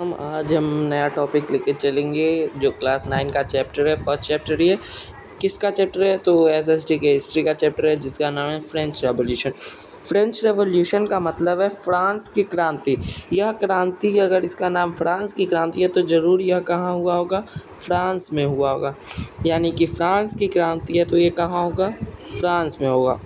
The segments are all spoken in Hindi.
आज हम नया टॉपिक लेके चलेंगे जो क्लास 9 का चैप्टर है। फर्स्ट चैप्टर ये किसका चैप्टर है? तो एसएसटी के हिस्ट्री का चैप्टर है जिसका नाम है फ्रेंच रेवोल्यूशन। फ्रेंच रेवोल्यूशन का मतलब है फ्रांस की क्रांति। यह क्रांति, अगर इसका नाम फ्रांस की क्रांति है तो ज़रूर यह कहाँ हुआ होगा? फ्रांस में हुआ होगा। यानी कि फ्रांस की क्रांति है तो ये कहाँ होगा? फ्रांस में होगा।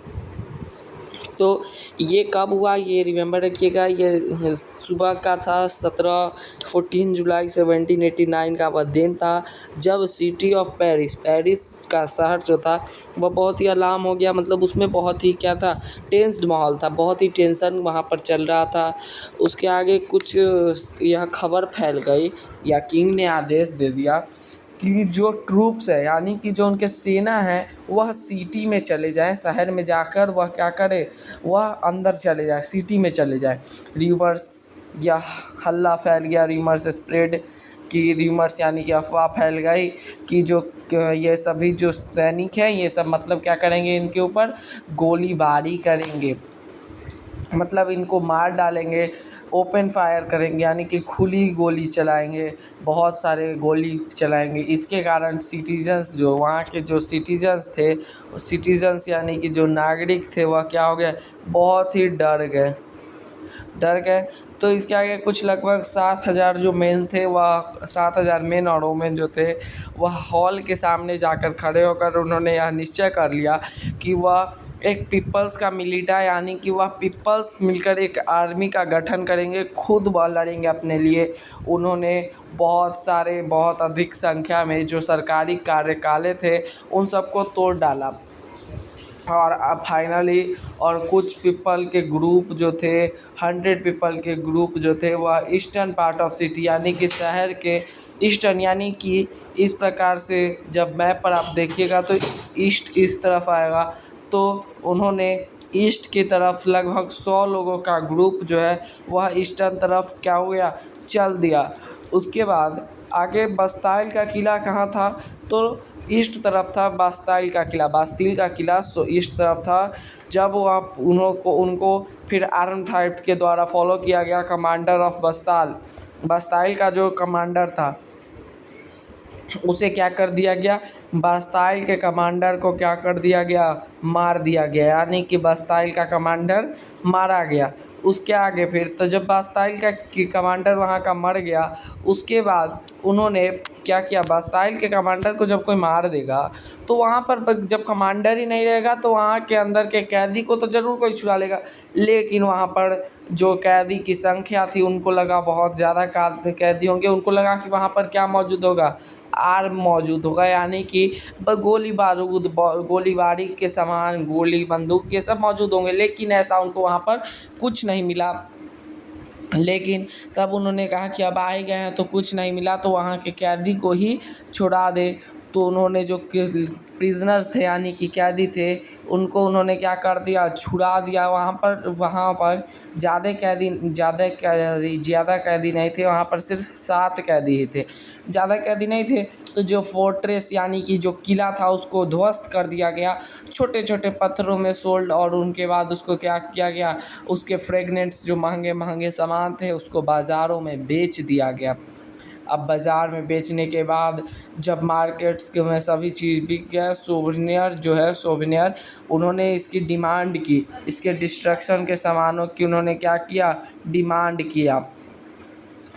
तो ये कब हुआ ये रिमेंबर रखिएगा। ये सुबह का था 14 जुलाई 1789 का वह दिन था जब सिटी ऑफ पेरिस का शहर जो था वह बहुत ही अलार्म हो गया। मतलब उसमें बहुत ही क्या था, टेंस्ड माहौल था, बहुत ही टेंशन वहाँ पर चल रहा था। उसके आगे कुछ यह खबर फैल गई या किंग ने आदेश दे दिया कि जो ट्रूप्स है यानी कि जो उनके सेना है वह सिटी में चले जाएं, शहर में जाकर वह क्या करे, वह अंदर चले जाए, सिटी में चले जाए। र्यूमर्स या हल्ला फैल गया, र्यूमर्स स्प्रेड कि र्यूमर्स यानी कि अफवाह फैल गई कि जो ये सभी जो सैनिक हैं ये सब मतलब क्या करेंगे, इनके ऊपर गोलीबारी करेंगे, मतलब इनको मार डालेंगे, ओपन फायर करेंगे यानी कि खुली गोली चलाएंगे, बहुत सारे गोली चलाएंगे। इसके कारण सिटीजन्स जो वहाँ के जो सिटीजन्स थे, सिटीजन्स यानी कि जो नागरिक थे वह क्या हो गए, बहुत ही डर गए। तो इसके आगे कुछ लगभग 7,000 जो मेन थे, वह 7,000 मेन और वोमेन जो थे वह हॉल के सामने जाकर खड़े होकर उन्होंने यह निश्चय कर लिया कि वह एक पीपल्स का मिलिटा यानी कि वह पीपल्स मिलकर एक आर्मी का गठन करेंगे, खुद वह लड़ेंगे अपने लिए। उन्होंने बहुत अधिक संख्या में जो सरकारी कार्यकालय थे उन सबको तोड़ डाला और अब फाइनली और कुछ पीपल के ग्रुप जो थे, 100 पीपल के ग्रुप जो थे वह ईस्टर्न पार्ट ऑफ सिटी यानी कि शहर के ईस्टर्न, यानी कि इस प्रकार से जब मैप पर आप देखिएगा तो ईस्ट इस तरफ आएगा, तो उन्होंने ईस्ट की तरफ लगभग 100 लोगों का ग्रुप जो है वह ईस्टर्न तरफ क्या हो गया, चल दिया। उसके बाद आगे बस्ताइल का किला कहाँ था? तो ईस्ट तरफ था बास्ताइल का किला, बास्तील का किला ईस्ट तरफ था। जब वह उनको फिर आर्म फाइट के द्वारा फॉलो किया गया। कमांडर ऑफ बास्ताइल का जो कमांडर था उसे क्या कर दिया गया, बास्ताइल के कमांडर को क्या कर दिया गया, मार दिया गया, यानी कि बास्ताइल का कमांडर मारा गया। उसके आगे फिर तो जब बास्ताइल का कमांडर वहाँ का मर गया, उसके बाद उन्होंने क्या किया, बास्ताइल के कमांडर को जब कोई मार देगा तो वहाँ पर जब कमांडर ही नहीं रहेगा तो वहाँ के अंदर के कैदी को तो ज़रूर कोई छुड़ा लेगा। लेकिन वहाँ पर जो कैदी की संख्या थी उनको लगा बहुत ज़्यादा कैदी होंगे, उनको लगा कि वहाँ पर क्या मौजूद होगा, आर्म मौजूद होगा, यानी कि गोली बारूद, गोलीबारी के सामान, गोली बंदूक ये सब मौजूद होंगे। लेकिन ऐसा उनको वहाँ पर कुछ नहीं मिला। लेकिन तब उन्होंने कहा कि अब आए गए हैं तो कुछ नहीं मिला तो वहाँ के कैदी को ही छुड़ा दे। तो उन्होंने जो प्रिजनर्स थे यानी कि कैदी थे उनको उन्होंने क्या कर दिया, छुड़ा दिया। वहाँ पर ज़्यादा कैदी नहीं थे, वहाँ पर सिर्फ 7 कैदी ही थे, ज़्यादा कैदी नहीं थे। तो जो फोर्ट्रेस यानी कि जो किला था उसको ध्वस्त कर दिया गया, छोटे छोटे पत्थरों में सोल्ड, और उनके बाद उसको क्या किया गया, उसके फ्रेगनेंट्स जो महंगे महंगे सामान थे उसको बाज़ारों में बेच दिया गया। अब बाज़ार में बेचने के बाद जब मार्केट्स के में सभी चीज़ बिक गया, सोवेनियर उन्होंने इसकी डिमांड की, इसके डिस्ट्रक्शन के सामानों की उन्होंने क्या किया, डिमांड किया।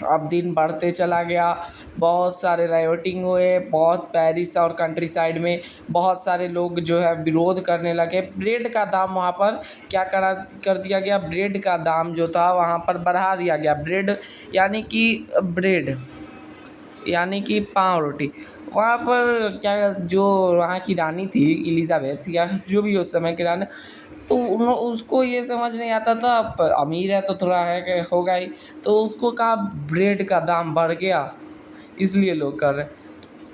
अब दिन बढ़ते चला गया, बहुत सारे रायोटिंग हुए, बहुत पेरिस और कंट्री साइड में बहुत सारे लोग जो है विरोध करने लगे। ब्रेड का दाम वहाँ पर क्या कर दिया गया, ब्रेड का दाम जो था वहाँ पर बढ़ा दिया गया। ब्रेड यानी कि पाव रोटी। वहाँ पर क्या, जो वहाँ की रानी थी एलिज़ाबेथ या जो भी उस समय की रानी, तो उसको ये समझ नहीं आता था, अमीर है तो थोड़ा है कि होगा ही, तो उसको कहा ब्रेड का दाम बढ़ गया इसलिए लोग कर रहे हैं।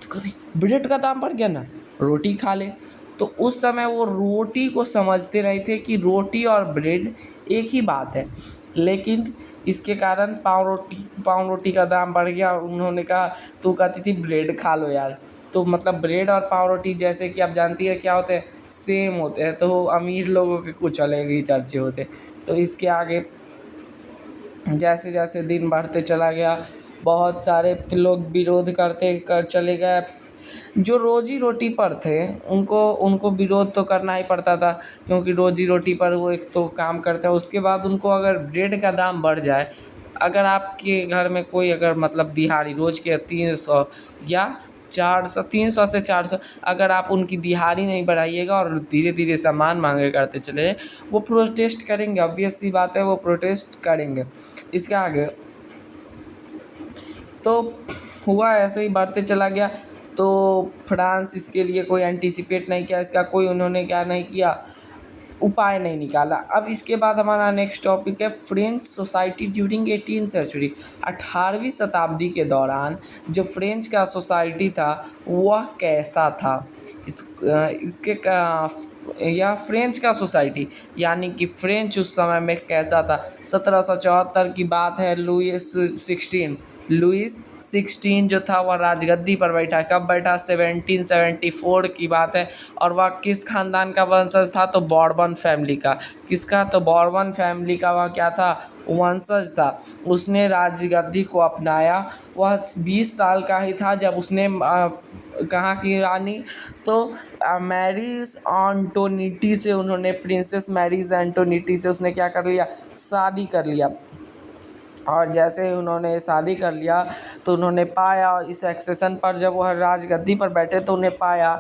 तो कहते ब्रेड का दाम बढ़ गया ना, रोटी खा ले। तो उस समय वो रोटी को समझते नहीं थे कि रोटी और ब्रेड एक ही बात है। लेकिन इसके कारण पाव रोटी का दाम बढ़ गया। उन्होंने कहा, तो कहती थी ब्रेड खा लो यार। तो मतलब ब्रेड और पाव रोटी जैसे कि आप जानती है क्या होते हैं, सेम होते हैं। तो अमीर लोगों के कुछ अलग ही चर्चे होते। तो इसके आगे जैसे जैसे दिन बढ़ते चला गया, बहुत सारे लोग विरोध करते कर चले गए। जो रोजी रोटी पर थे उनको उनको विरोध तो करना ही पड़ता था, क्योंकि रोजी रोटी पर वो एक तो काम करते हैं। उसके बाद उनको अगर ब्रेड का दाम बढ़ जाए, अगर आपके घर में कोई अगर मतलब दिहाड़ी रोज़ के 300 या 400, 300 से 400, अगर आप उनकी दिहाड़ी नहीं बढ़ाइएगा और धीरे धीरे सामान मांगे करते चले, वो प्रोटेस्ट करेंगे। ऑब्वियस सी बात है, वो प्रोटेस्ट करेंगे। इसके आगे तो हुआ ऐसे ही बढ़ते चला गया। तो फ्रांस इसके लिए कोई एंटीसिपेट नहीं किया, इसका कोई उन्होंने क्या नहीं किया, उपाय नहीं निकाला। अब इसके बाद हमारा नेक्स्ट टॉपिक है फ्रेंच सोसाइटी ड्यूरिंग 18वीं सेंचुरी। 18वीं शताब्दी के दौरान जो फ्रेंच का सोसाइटी था वह कैसा था, इसके या फ्रेंच का सोसाइटी यानी कि फ्रेंच उस समय में कैसा था। 1774 की बात है। लुइस 16 जो था वह राजगद्दी पर बैठा। कब बैठा? 1774 की बात है। और वह किस खानदान का वंशज था? तो बॉर्बन फैमिली का। किसका? तो बॉर्बन फैमिली का वह क्या था? वंशज था। उसने राजगद्दी को अपनाया। वह 20 साल का ही था जब उसने कहाँ की रानी? तो मैरीज एंटोनिटी से उन्होंने, प्रिंसेस मैरीज एंटोनिटी से उसने क्या कर लिया? शादी कर लिया। और जैसे ही उन्होंने शादी कर लिया तो उन्होंने पाया इस एक्सेशन पर, जब वह राजगद्दी पर बैठे तो उन्हें पाया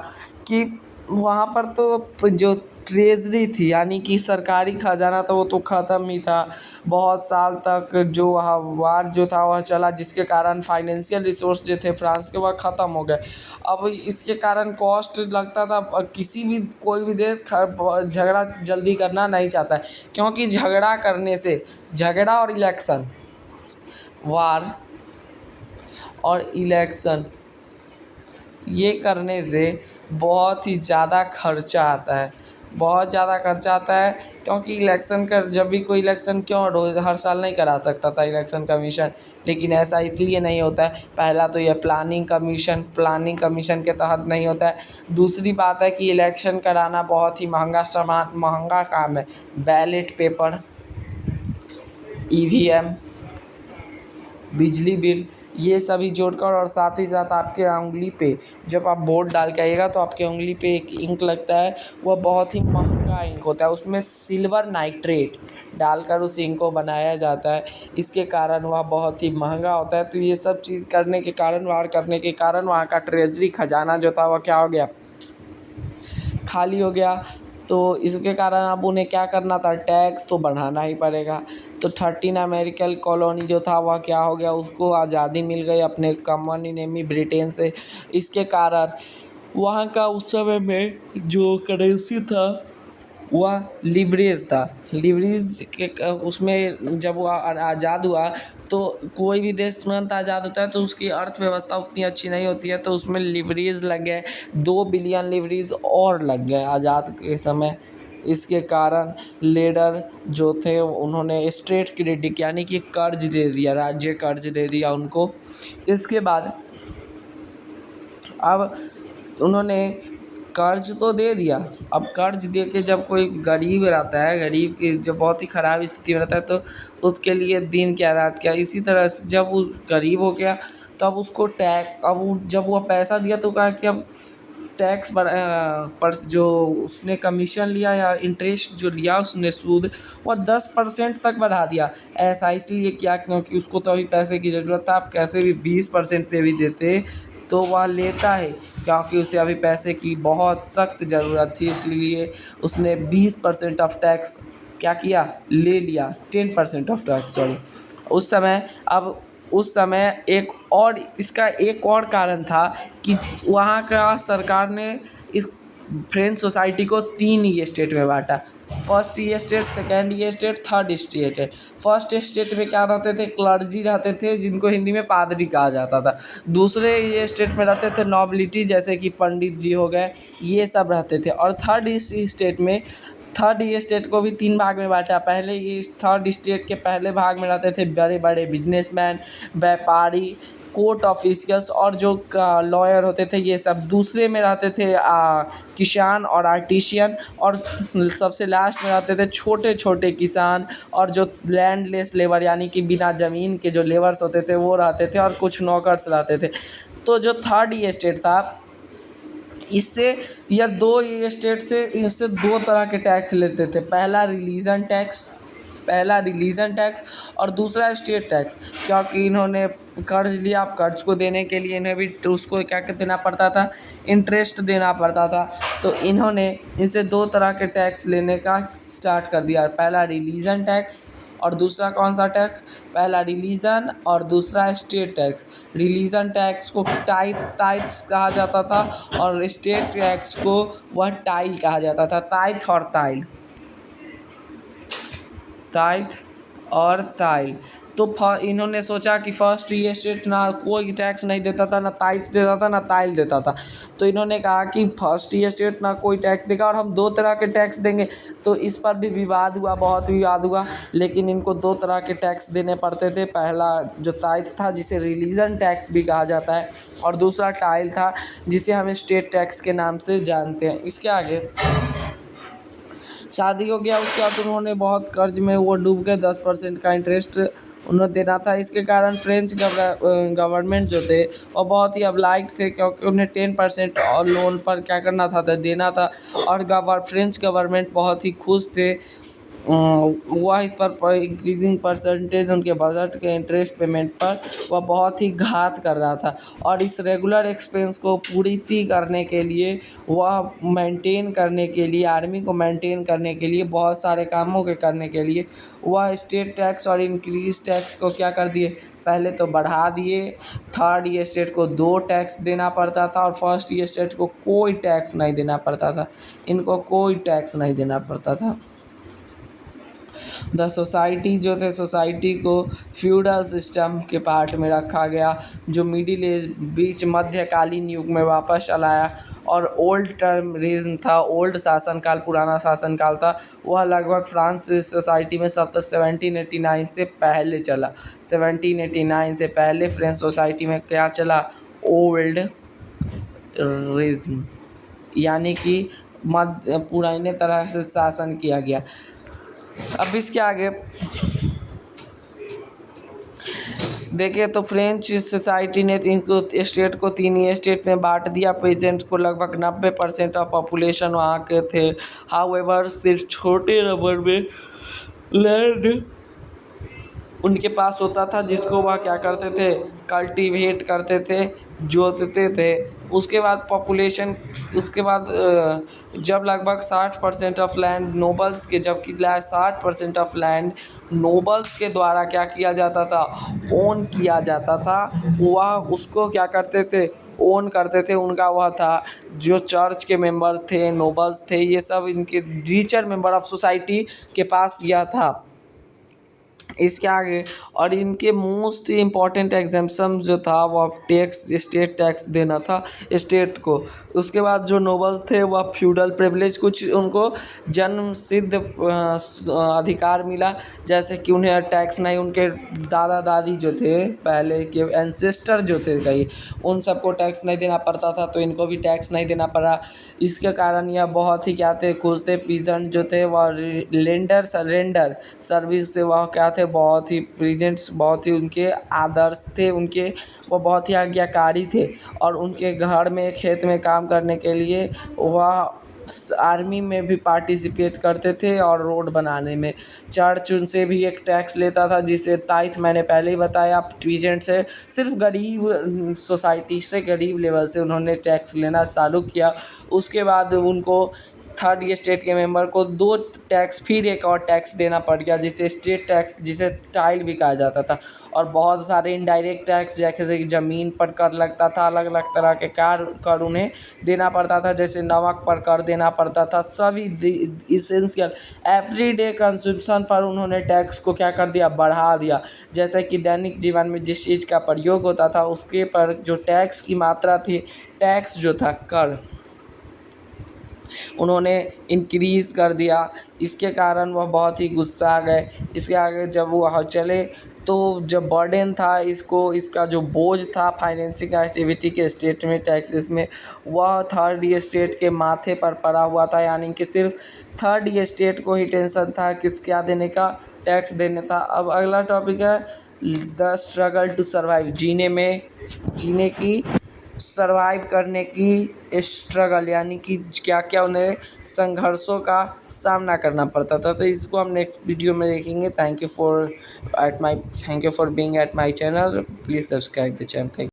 कि वहाँ पर तो जो ट्रेजरी थी यानी कि सरकारी खजाना था वो तो ख़त्म ही था। बहुत साल तक जो वह वार जो था वह चला, जिसके कारण फाइनेंशियल रिसोर्स जो थे फ्रांस के वह ख़त्म हो गए। अब इसके कारण कॉस्ट लगता था। किसी भी कोई भी देश झगड़ा जल्दी करना नहीं चाहता है, क्योंकि झगड़ा करने से, झगड़ा और इलेक्शन, वार और इलेक्शन, ये करने से बहुत ही ज़्यादा खर्चा आता है। बहुत ज़्यादा खर्चा आता है, क्योंकि इलेक्शन का जब भी कोई इलेक्शन क्यों रोज़ हर साल नहीं करा सकता था इलेक्शन कमीशन, लेकिन ऐसा इसलिए नहीं होता है। पहला तो यह प्लानिंग कमीशन के तहत नहीं होता है। दूसरी बात है कि इलेक्शन कराना बहुत ही महंगा काम है। बैलेट पेपर, ईवीएम, बिजली बिल, ये सभी जोड़कर, और साथ ही साथ आपके उंगली पे जब आप वोट डाल के आइएगा तो आपके उंगली पे एक इंक लगता है, वह बहुत ही महंगा इंक होता है। उसमें सिल्वर नाइट्रेट डालकर उस इंक को बनाया जाता है। इसके कारण वह बहुत ही महंगा होता है। तो ये सब चीज़ करने के कारण, वार करने के कारण वहाँ का ट्रेजरी खजाना जो था वह क्या हो गया? खाली हो गया। तो इसके कारण अब उन्हें क्या करना था? टैक्स तो बढ़ाना ही पड़ेगा। तो 13 अमेरिकन कॉलोनी जो था वह क्या हो गया? उसको आज़ादी मिल गई अपने कॉमन इनेमी ब्रिटेन से। इसके कारण वहाँ का उस समय में जो करेंसी था वह लिवरेज था। लिवरेज के उसमें जब वो आज़ाद हुआ तो कोई भी देश तुरंत आज़ाद होता है तो उसकी अर्थव्यवस्था उतनी अच्छी नहीं होती है, तो उसमें लिवरेज लग गए। 2 बिलियन लिवरेज और लग गए आज़ाद के समय। इसके कारण लीडर जो थे उन्होंने स्टेट क्रेडिट यानी कि कर्ज दे दिया, राज्य कर्ज दे दिया उनको। इसके बाद अब उन्होंने कर्ज तो दे दिया। अब कर्ज दे के जब कोई गरीब रहता है, गरीब की जब बहुत ही ख़राब स्थिति में रहता है, तो उसके लिए दिन क्या रात क्या। इसी तरह से जब वो गरीब हो गया तो अब उसको जब वो पैसा दिया तो कहा कि अब टैक्स पर जो उसने कमीशन लिया या इंटरेस्ट जो लिया उसने सूद, वह 10% तक बढ़ा दिया। ऐसा इसलिए किया क्योंकि उसको तो अभी पैसे की ज़रूरत था। आप कैसे भी 20% पे भी देते तो वह लेता है, क्योंकि उसे अभी पैसे की बहुत सख्त ज़रूरत थी। इसलिए उसने 20% ऑफ टैक्स क्या किया? ले लिया। 10% ऑफ टैक्स, सॉरी। उस समय अब उस समय इसका एक और कारण था कि वहाँ का सरकार ने इस फ्रेंच सोसाइटी को 3 ई स्टेट में बांटा। फर्स्ट ई स्टेट, सेकेंड ई स्टेट, थर्ड स्टेट है। फर्स्ट स्टेट में क्या रहते थे? क्लर्जी रहते थे, जिनको हिंदी में पादरी कहा जाता था। दूसरे ई स्टेट में रहते थे नॉबिलिटी, जैसे कि पंडित जी हो गए, ये सब रहते थे। और थर्ड ई स्टेट को भी 3 भाग में बांटा। पहले ये थर्ड स्टेट के पहले भाग में रहते थे बड़े बड़े बिजनेसमैन, व्यापारी, कोर्ट ऑफिशियल्स और जो लॉयर होते थे ये सब। दूसरे में रहते थे किसान और आर्टिशियन, और सबसे लास्ट में रहते थे छोटे छोटे किसान और जो लैंडलेस लेबर यानी कि बिना ज़मीन के जो लेबर्स होते थे वो रहते थे, और कुछ नौकर्स रहते थे। तो जो थर्ड ये स्टेट था, इससे या दो ये स्टेट से इससे दो तरह के टैक्स लेते थे। पहला रिलीजन टैक्स और दूसरा स्टेट टैक्स। क्योंकि इन्होंने कर्ज लिया, अब कर्ज को देने के लिए इन्हें भी तो उसको क्या देना पड़ता था, इंटरेस्ट देना पड़ता था। तो इन्होंने इनसे दो तरह के टैक्स लेने का स्टार्ट कर दिया। पहला रिलीजन टैक्स और दूसरा कौन सा टैक्स, पहला रिलीजन और दूसरा स्टेट टैक्स। रिलीजन टैक्स को टाइल्स कहा जाता था और स्टेट टैक्स को वह टाइल कहा जाता था। ताइथ और ताइल। तो इन्होंने सोचा कि फर्स्ट ये स्टेट ना कोई टैक्स नहीं देता था, ना ताइथ देता था, ना ताइल देता था। तो इन्होंने कहा कि फर्स्ट ये स्टेट ना कोई टैक्स देगा और हम दो तरह के टैक्स देंगे। तो इस पर भी विवाद हुआ, बहुत विवाद हुआ, लेकिन इनको दो तरह के टैक्स देने पड़ते थे। पहला जो ताइथ था जिसे रिलीजन टैक्स भी कहा जाता है, और दूसरा टाइल था जिसे हम स्टेट टैक्स के नाम से जानते हैं। इसके आगे शादी हो गया, उसके बाद उन्होंने बहुत कर्ज में वो डूब गए। 10% का इंटरेस्ट उन्हें देना था। इसके कारण फ्रेंच गवर्नमेंट जो थे वो बहुत ही अब्लाइक थे, क्योंकि उन्हें 10% और लोन पर क्या करना था, देना था। और फ्रेंच गवर्नमेंट बहुत ही खुश थे। वह इस पर इंक्रीजिंग परसेंटेज उनके बजट के इंटरेस्ट पेमेंट पर वह बहुत ही घात कर रहा था। और इस रेगुलर एक्सपेंस को पूर्ति करने के लिए, वह मेंटेन करने के लिए, आर्मी को मेंटेन करने के लिए, बहुत सारे कामों के करने के लिए वह स्टेट टैक्स और इंक्रीज टैक्स को क्या कर दिए, पहले तो बढ़ा दिए। थर्ड ये स्टेट को 2 टैक्स देना पड़ता था और फर्स्ट ये स्टेट को कोई टैक्स नहीं देना पड़ता था। इनको कोई टैक्स नहीं देना पड़ता था। द सोसाइटी जो थे, सोसाइटी को फ्यूडल सिस्टम के पार्ट में रखा गया, जो मिडिल एज बीच मध्यकालीन युग में वापस लाया। और ओल्ड टर्मरिज्म था, ओल्ड शासनकाल, पुराना शासनकाल था, वह लगभग फ्रांस सोसाइटी में 1789 से पहले चला। 1789 से पहले फ्रेंच सोसाइटी में क्या चला, ओल्ड रिज्म, यानी कि पुराने तरह से शासन किया गया। अब इसके आगे देखिए तो फ्रेंच सोसाइटी ने इनको स्टेट को 3 स्टेट में बांट दिया। प्रेजेंट को लगभग 90% ऑफ पॉपुलेशन वहाँ के थे। हाउएवर सिर्फ छोटे नंबर में लैंड उनके पास होता था, जिसको वह क्या करते थे, कल्टीवेट करते थे, जोतते थे। उसके बाद उसके बाद जब लगभग 60% ऑफ लैंड नोबल्स के, जबकि 60% ऑफ लैंड नोबल्स के द्वारा क्या किया जाता था, ओन किया जाता था। वह उसको क्या करते थे, ओन करते थे। उनका वह था, जो चर्च के मेंबर थे, नोबल्स थे, ये सब इनके रिचर मेंबर ऑफ सोसाइटी के पास यह था। इसके आगे और इनके मोस्ट इम्पॉर्टेंट एग्जाम्पशन जो था वो टैक्स, स्टेट टैक्स देना था स्टेट को। उसके बाद जो नोबल्स थे वह फ्यूडल प्रिविलेज, कुछ उनको जन्म सिद्ध अधिकार मिला, जैसे कि उन्हें टैक्स नहीं, उनके दादा दादी जो थे, पहले के एंसेस्टर जो थे कई, उन सबको टैक्स नहीं देना पड़ता था, तो इनको भी टैक्स नहीं देना पड़ा। इसके कारण यह बहुत ही क्या थे, खुश थे। पीजेंट जो थे वह सरेंडर सर्विस से वह क्या थे, बहुत ही प्रेजेंट्स, बहुत ही उनके आदर्श थे, उनके वो बहुत ही आज्ञाकारी थे। और उनके घर में खेत में काम करने के लिए वह आर्मी में भी पार्टिसिपेट करते थे और रोड बनाने में। चर्च उनसे भी एक टैक्स लेता था, जिसे ताइथ मैंने पहले ही बताया। पीजेंट से सिर्फ गरीब सोसाइटी से, गरीब लेवल से उन्होंने टैक्स लेना चालू किया। उसके बाद उनको थर्ड स्टेट के मेंबर को 2 टैक्स, फिर एक और टैक्स देना पड़ गया, जिसे स्टेट टैक्स, जिसे टाइल भी कहा जाता था। और बहुत सारे इनडायरेक्ट टैक्स, जैसे कि ज़मीन पर कर लगता था, अलग अलग तरह के कर उन्हें देना पड़ता था, जैसे नमक पर कर देना पड़ता था। सभी इसेंशियल एवरीडे कंजप्शन पर उन्होंने टैक्स को क्या कर दिया, बढ़ा दिया। जैसे कि दैनिक जीवन में जिस चीज़ का प्रयोग होता था उसके पर जो टैक्स की मात्रा थी, टैक्स जो था, कर, उन्होंने इंक्रीज़ कर दिया। इसके कारण वह बहुत ही गुस्सा आ गए। इसके आगे जब वह चले तो जब बर्डन था इसको, इसका जो बोझ था फाइनेंसिंग एक्टिविटी के स्टेट में टैक्सेस में, वह थर्ड स्टेट के माथे पर पड़ा हुआ था। यानी कि सिर्फ थर्ड स्टेट को ही टेंशन था किस क्या देने का, टैक्स देने था। अब अगला टॉपिक है द स्ट्रगल टू सर्वाइव, जीने की, सर्वाइव करने की स्ट्रगल, यानी कि क्या क्या उन्हें संघर्षों का सामना करना पड़ता था। तो इसको हम नेक्स्ट वीडियो में देखेंगे। Thank you for being at my channel, please subscribe the channel. Thank